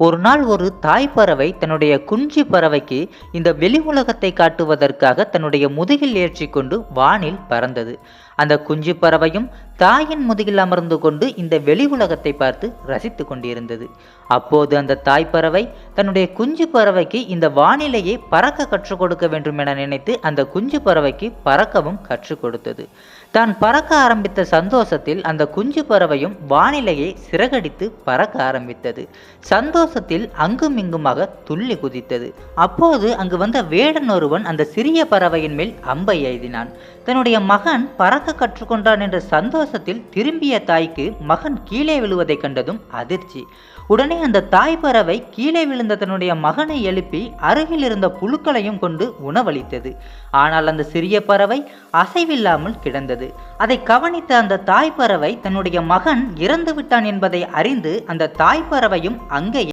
ஒரு நாள் ஒரு தாய் பறவை தன்னுடைய குஞ்சு பறவைக்கு இந்த வெளி உலகத்தை காட்டுவதற்காக தன்னுடைய முதுகில் ஏற்றிக்கொண்டு வானில் பறந்தது. அந்த குஞ்சு பறவையும் தாயின் முதுகில் அமர்ந்து கொண்டு இந்த வெளி உலகத்தை பார்த்து ரசித்து கொண்டிருந்தது. அப்போது அந்த தாய் பறவை தன்னுடைய குஞ்சு பறவைக்கு இந்த வானிலையே பறக்க கற்றுக் கொடுக்க வேண்டும் என நினைத்து அந்த குஞ்சு பறவைக்கு பறக்கவும் கற்றுக் கொடுத்தது. தான் பறக்க ஆரம்பித்த சந்தோஷத்தில் அந்த குஞ்சு பறவையும் வானிலையை சிறகடித்து பறக்க ஆரம்பித்தது. சந்தோஷத்தில் அங்கும் இங்குமாக துள்ளி குதித்தது. அப்போது அங்கு வந்த வேடன் ஒருவன் அந்த சிறிய பறவையின் மேல் அம்பை எய்தினான். தன்னுடைய மகன் பறக்க கற்றுக்கொண்டான் என்ற சந்தோஷத்தில் திரும்பிய தாய்க்கு மகன் கீழே விழுவதை கண்டதும் அதிர்ச்சி. உடனே அந்த தாய் பறவை கீழே விழுந்த தன்னுடைய மகனை எழுப்பி அருகில் இருந்த புழுக்களையும் கொண்டு உணவளித்தது. ஆனால் அந்த சிறிய பறவை அசைவில்லாமல் கிடந்தது. அதை கவனித்த அந்த தாய் பறவை தன்னுடைய மகன் இறந்து விட்டான் என்பதை அறிந்து அந்த தாய் பறவையும் அங்கே